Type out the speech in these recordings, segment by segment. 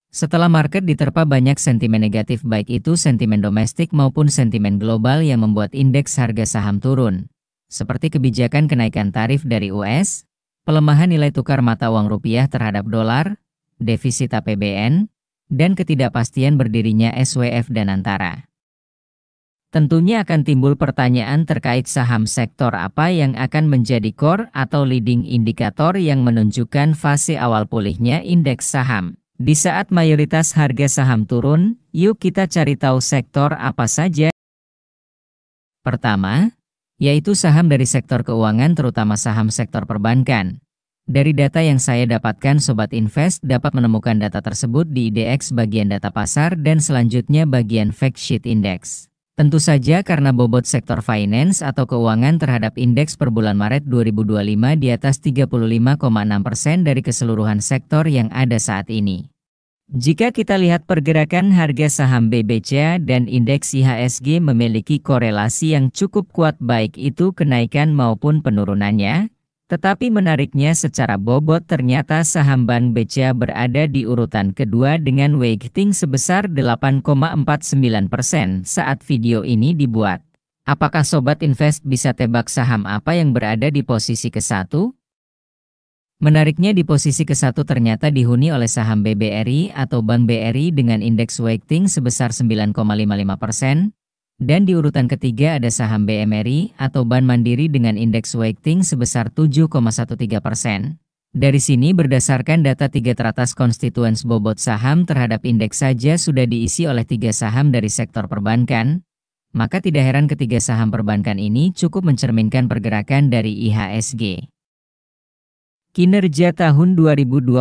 Setelah market diterpa banyak sentimen negatif baik itu sentimen domestik maupun sentimen global yang membuat indeks harga saham turun, seperti kebijakan kenaikan tarif dari US, pelemahan nilai tukar mata uang rupiah terhadap dolar, defisit APBN, dan ketidakpastian berdirinya SWF dan Antara. Tentunya akan timbul pertanyaan terkait saham sektor apa yang akan menjadi core atau leading indikator yang menunjukkan fase awal pulihnya indeks saham. Di saat mayoritas harga saham turun, yuk kita cari tahu sektor apa saja. Pertama, yaitu saham dari sektor keuangan terutama saham sektor perbankan. Dari data yang saya dapatkan Sobat Invest dapat menemukan data tersebut di IDX bagian data pasar dan selanjutnya bagian fact sheet index. Tentu saja karena bobot sektor finance atau keuangan terhadap indeks per bulan Maret 2025 di atas 35,6% dari keseluruhan sektor yang ada saat ini. Jika kita lihat pergerakan harga saham BBCA dan indeks IHSG memiliki korelasi yang cukup kuat baik itu kenaikan maupun penurunannya, tetapi menariknya secara bobot ternyata saham Bank BCA berada di urutan kedua dengan weighting sebesar 8,49% saat video ini dibuat. Apakah Sobat Invest bisa tebak saham apa yang berada di posisi ke-1? Menariknya di posisi ke-1 ternyata dihuni oleh saham BBRI atau Bank BRI dengan indeks weighting sebesar 9,55%. Dan di urutan ketiga ada saham BMRI atau Bank Mandiri dengan indeks weighting sebesar 7,13%. Dari sini berdasarkan data 3 teratas constituents bobot saham terhadap indeks saja sudah diisi oleh 3 saham dari sektor perbankan, maka tidak heran ketiga saham perbankan ini cukup mencerminkan pergerakan dari IHSG. Kinerja tahun 2024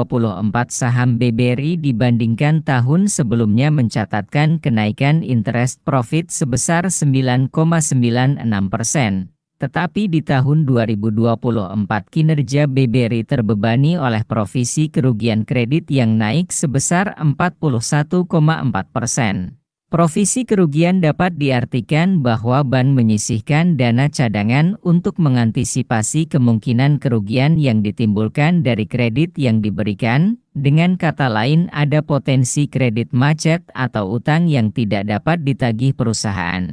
saham BBRI dibandingkan tahun sebelumnya mencatatkan kenaikan interest profit sebesar 9,96%. Tetapi di tahun 2024 kinerja BBRI terbebani oleh provisi kerugian kredit yang naik sebesar 41,4%. Provisi kerugian dapat diartikan bahwa bank menyisihkan dana cadangan untuk mengantisipasi kemungkinan kerugian yang ditimbulkan dari kredit yang diberikan, dengan kata lain ada potensi kredit macet atau utang yang tidak dapat ditagih perusahaan.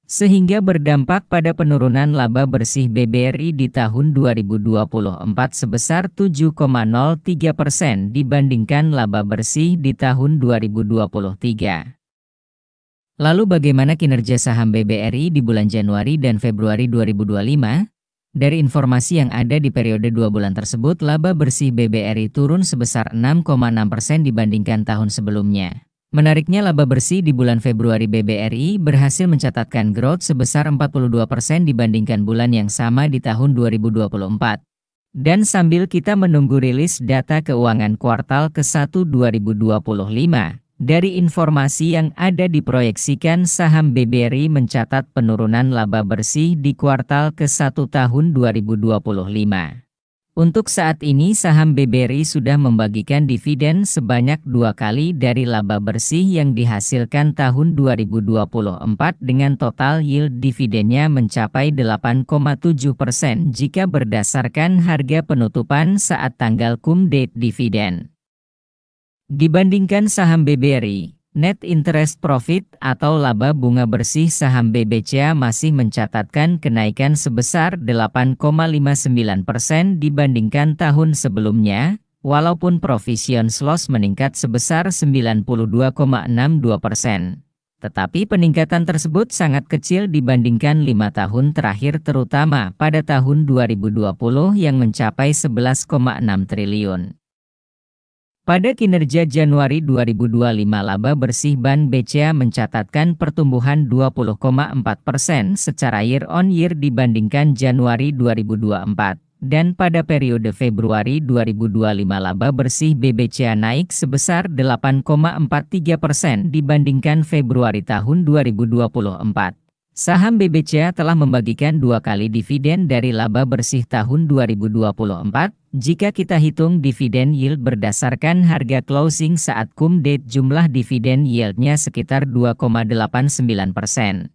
Sehingga berdampak pada penurunan laba bersih BBRI di tahun 2024 sebesar 7,03% dibandingkan laba bersih di tahun 2023. Lalu bagaimana kinerja saham BBRI di bulan Januari dan Februari 2025? Dari informasi yang ada di periode 2 bulan tersebut, laba bersih BBRI turun sebesar 6,6% dibandingkan tahun sebelumnya. Menariknya laba bersih di bulan Februari BBRI berhasil mencatatkan growth sebesar 42% dibandingkan bulan yang sama di tahun 2024. Dan sambil kita menunggu rilis data keuangan kuartal ke-1 2025, dari informasi yang ada diproyeksikan saham BBRI mencatat penurunan laba bersih di kuartal ke-1 tahun 2025. Untuk saat ini saham BBRI sudah membagikan dividen sebanyak 2 kali dari laba bersih yang dihasilkan tahun 2024 dengan total yield dividennya mencapai 8,7% jika berdasarkan harga penutupan saat tanggal cum date dividen. Dibandingkan saham BBRI, net interest profit atau laba bunga bersih saham BBCA masih mencatatkan kenaikan sebesar 8,59% dibandingkan tahun sebelumnya, walaupun provision loss meningkat sebesar 92,62%. Tetapi peningkatan tersebut sangat kecil dibandingkan 5 tahun terakhir terutama pada tahun 2020 yang mencapai 11,6 triliun. Pada kinerja Januari 2025 laba bersih Bank BCA mencatatkan pertumbuhan 20,4% secara year-on-year dibandingkan Januari 2024. Dan pada periode Februari 2025 laba bersih BBCA naik sebesar 8,43% dibandingkan Februari tahun 2024. Saham BBCA telah membagikan 2 kali dividen dari laba bersih tahun 2024. Jika kita hitung dividen yield berdasarkan harga closing saat cum date, jumlah dividen yieldnya sekitar 2,89%.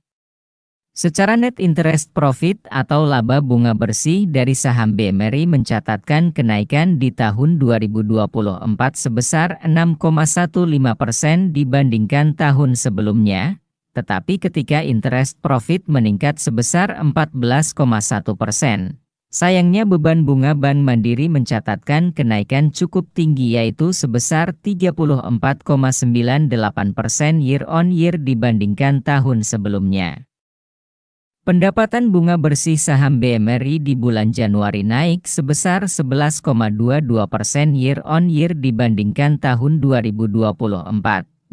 Secara net interest profit atau laba bunga bersih dari saham BMRI mencatatkan kenaikan di tahun 2024 sebesar 6,15% dibandingkan tahun sebelumnya, tetapi ketika interest profit meningkat sebesar 14,1%. Sayangnya beban bunga Bank Mandiri mencatatkan kenaikan cukup tinggi yaitu sebesar 34,98% year on year dibandingkan tahun sebelumnya. Pendapatan bunga bersih saham BMRI di bulan Januari naik sebesar 11,22% year on year dibandingkan tahun 2024,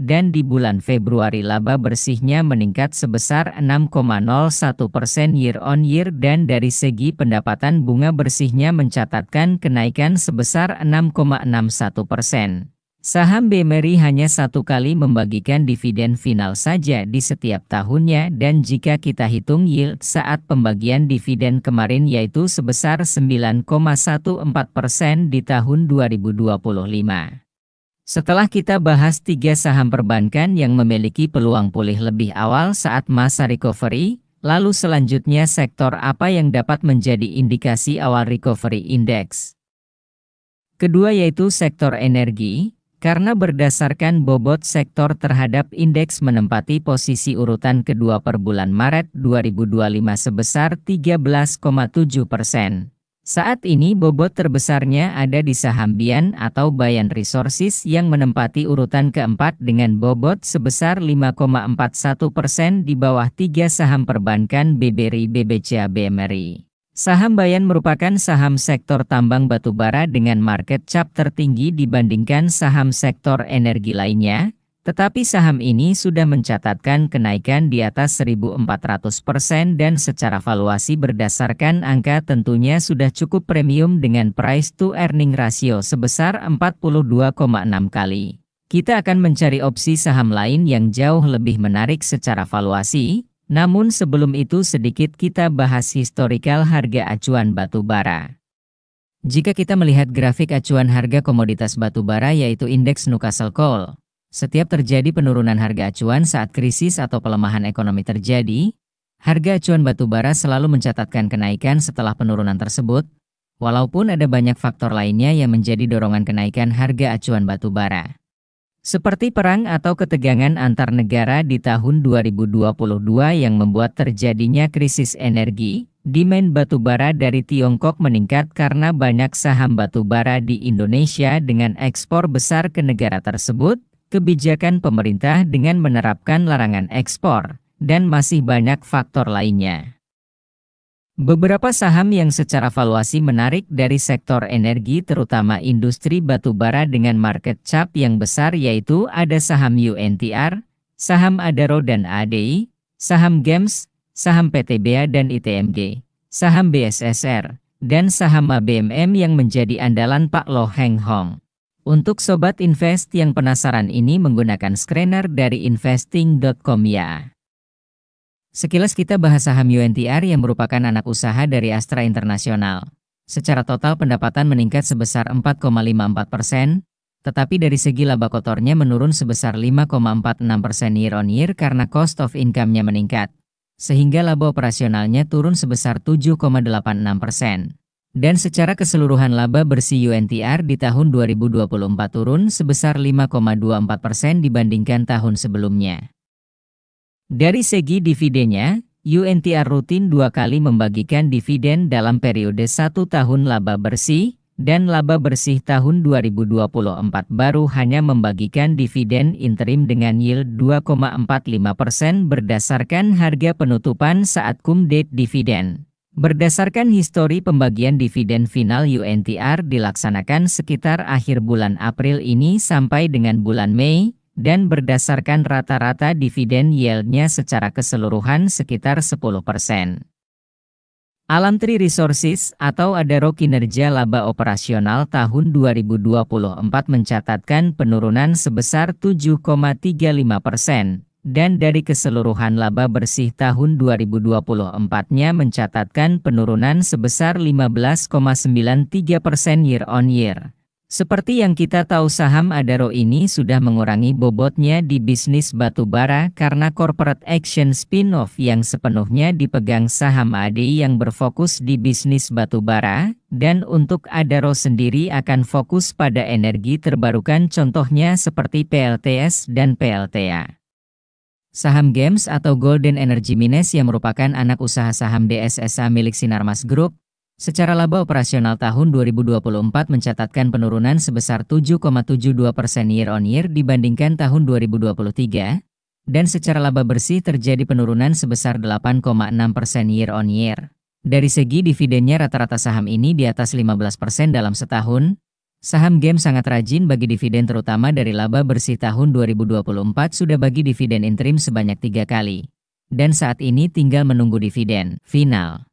dan di bulan Februari laba bersihnya meningkat sebesar 6,01% year on year dan dari segi pendapatan bunga bersihnya mencatatkan kenaikan sebesar 6,61%. Saham BMRI hanya satu kali membagikan dividen final saja di setiap tahunnya dan jika kita hitung yield saat pembagian dividen kemarin yaitu sebesar 9,14% di tahun 2025. Setelah kita bahas 3 saham perbankan yang memiliki peluang pulih lebih awal saat masa recovery, lalu selanjutnya sektor apa yang dapat menjadi indikasi awal recovery index? Kedua yaitu sektor energi. Karena berdasarkan bobot sektor terhadap indeks menempati posisi urutan kedua per bulan Maret 2025 sebesar 13,7%. Saat ini bobot terbesarnya ada di saham BIAN atau Bayan Resources yang menempati urutan keempat dengan bobot sebesar 5,41% di bawah 3 saham perbankan BBRI, BBCA, BMRI. Saham Bayan merupakan saham sektor tambang batubara dengan market cap tertinggi dibandingkan saham sektor energi lainnya, tetapi saham ini sudah mencatatkan kenaikan di atas 1.400% dan secara valuasi berdasarkan angka tentunya sudah cukup premium dengan price to earning ratio sebesar 42,6 kali. Kita akan mencari opsi saham lain yang jauh lebih menarik secara valuasi. Namun sebelum itu sedikit kita bahas historikal harga acuan batu bara. Jika kita melihat grafik acuan harga komoditas batu bara yaitu indeks Newcastle Coal, setiap terjadi penurunan harga acuan saat krisis atau pelemahan ekonomi terjadi, harga acuan batu bara selalu mencatatkan kenaikan setelah penurunan tersebut, walaupun ada banyak faktor lainnya yang menjadi dorongan kenaikan harga acuan batu bara. Seperti perang atau ketegangan antar negara di tahun 2022 yang membuat terjadinya krisis energi, demand batubara dari Tiongkok meningkat karena banyak saham batubara di Indonesia dengan ekspor besar ke negara tersebut, kebijakan pemerintah dengan menerapkan larangan ekspor, dan masih banyak faktor lainnya. Beberapa saham yang secara valuasi menarik dari sektor energi terutama industri batubara dengan market cap yang besar yaitu ada saham UNTR, saham Adaro dan ADI, saham GEMS, saham PTBA dan ITMG, saham BSSR, dan saham ABMM yang menjadi andalan Pak Loh Heng Hong. Untuk Sobat Invest yang penasaran ini menggunakan screener dari investing.com ya. Sekilas kita bahas saham UNTR yang merupakan anak usaha dari Astra International. Secara total pendapatan meningkat sebesar 4,54%, tetapi dari segi laba kotornya menurun sebesar 5,46% year on year karena cost of income-nya meningkat, sehingga laba operasionalnya turun sebesar 7,86%. Dan secara keseluruhan laba bersih UNTR di tahun 2024 turun sebesar 5,24% dibandingkan tahun sebelumnya. Dari segi dividennya, UNTR rutin 2 kali membagikan dividen dalam periode 1 tahun laba bersih, dan laba bersih tahun 2024 baru hanya membagikan dividen interim dengan yield 2,45% berdasarkan harga penutupan saat cum date dividen. Berdasarkan histori pembagian dividen final UNTR dilaksanakan sekitar akhir bulan April ini sampai dengan bulan Mei, dan berdasarkan rata-rata dividen yield-nya secara keseluruhan sekitar 10%. Alamtri Resources atau Adaro kinerja laba operasional tahun 2024 mencatatkan penurunan sebesar 7,35%, dan dari keseluruhan laba bersih tahun 2024-nya mencatatkan penurunan sebesar 15,93% year on year. Seperti yang kita tahu, saham Adaro ini sudah mengurangi bobotnya di bisnis batubara karena corporate action spin-off yang sepenuhnya dipegang saham ADI yang berfokus di bisnis batubara, dan untuk Adaro sendiri akan fokus pada energi terbarukan contohnya seperti PLTS dan PLTA. Saham GEMS atau Golden Energy Mines yang merupakan anak usaha saham DSSA milik Sinarmas Group, secara laba operasional tahun 2024 mencatatkan penurunan sebesar 7,72% year-on-year dibandingkan tahun 2023, dan secara laba bersih terjadi penurunan sebesar 8,6% year-on-year. Dari segi dividennya rata-rata saham ini di atas 15% dalam setahun. Saham GEMS sangat rajin bagi dividen terutama dari laba bersih tahun 2024 sudah bagi dividen interim sebanyak 3 kali. Dan saat ini tinggal menunggu dividen final.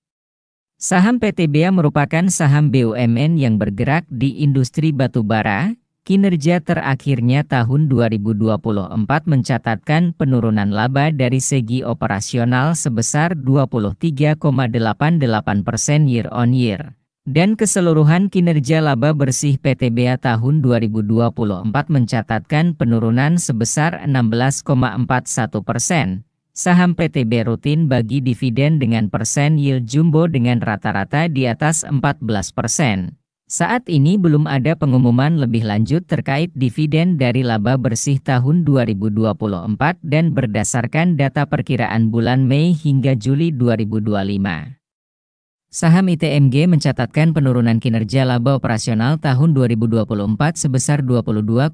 Saham PTBA merupakan saham BUMN yang bergerak di industri batubara. Kinerja terakhirnya tahun 2024 mencatatkan penurunan laba dari segi operasional sebesar 23,88% year-on-year. Dan keseluruhan kinerja laba bersih PTBA tahun 2024 mencatatkan penurunan sebesar 16,41%. Saham PTB rutin bagi dividen dengan persen yield jumbo dengan rata-rata di atas 14%. Saat ini belum ada pengumuman lebih lanjut terkait dividen dari laba bersih tahun 2024 dan berdasarkan data perkiraan bulan Mei hingga Juli 2025. Saham ITMG mencatatkan penurunan kinerja laba operasional tahun 2024 sebesar 22,51%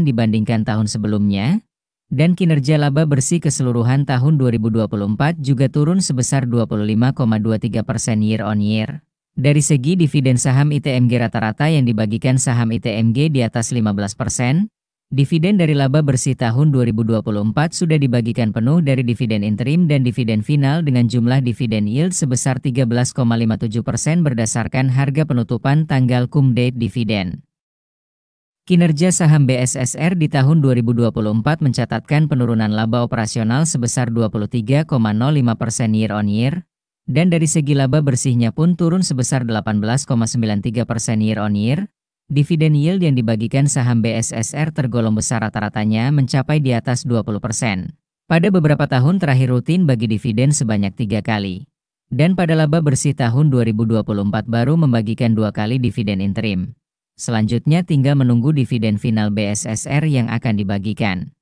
dibandingkan tahun sebelumnya. Dan kinerja laba bersih keseluruhan tahun 2024 juga turun sebesar 25,23% year-on-year. Dari segi dividen saham ITMG rata-rata yang dibagikan saham ITMG di atas 15%, dividen dari laba bersih tahun 2024 sudah dibagikan penuh dari dividen interim dan dividen final dengan jumlah dividen yield sebesar 13,57% berdasarkan harga penutupan tanggal cum date dividen. Kinerja saham BSSR di tahun 2024 mencatatkan penurunan laba operasional sebesar 23,05% year-on-year, dan dari segi laba bersihnya pun turun sebesar 18,93% year-on-year. Dividen yield yang dibagikan saham BSSR tergolong besar, rata-ratanya mencapai di atas 20%. Pada beberapa tahun terakhir rutin bagi dividen sebanyak 3 kali. Dan pada laba bersih tahun 2024 baru membagikan 2 kali dividen interim. Selanjutnya tinggal menunggu dividen final BSSR yang akan dibagikan.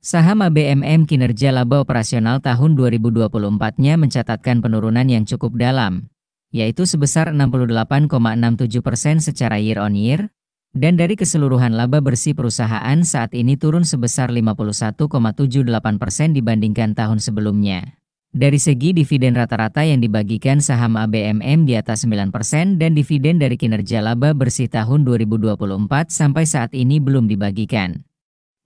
Saham ABMM kinerja laba operasional tahun 2024-nya mencatatkan penurunan yang cukup dalam, yaitu sebesar 68,67% secara year-on-year, dan dari keseluruhan laba bersih perusahaan saat ini turun sebesar 51,78% dibandingkan tahun sebelumnya. Dari segi dividen rata-rata yang dibagikan saham ABMM di atas 9% dan dividen dari kinerja laba bersih tahun 2024 sampai saat ini belum dibagikan.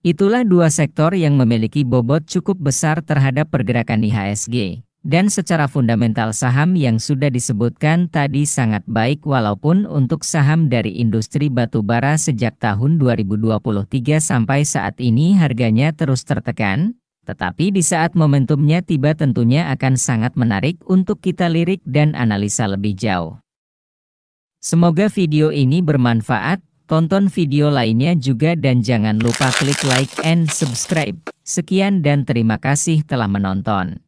Itulah dua sektor yang memiliki bobot cukup besar terhadap pergerakan IHSG. Dan secara fundamental saham yang sudah disebutkan tadi sangat baik walaupun untuk saham dari industri batubara sejak tahun 2023 sampai saat ini harganya terus tertekan. Tetapi di saat momentumnya tiba tentunya akan sangat menarik untuk kita lirik dan analisa lebih jauh. Semoga video ini bermanfaat, tonton video lainnya juga dan jangan lupa klik like and subscribe. Sekian dan terima kasih telah menonton.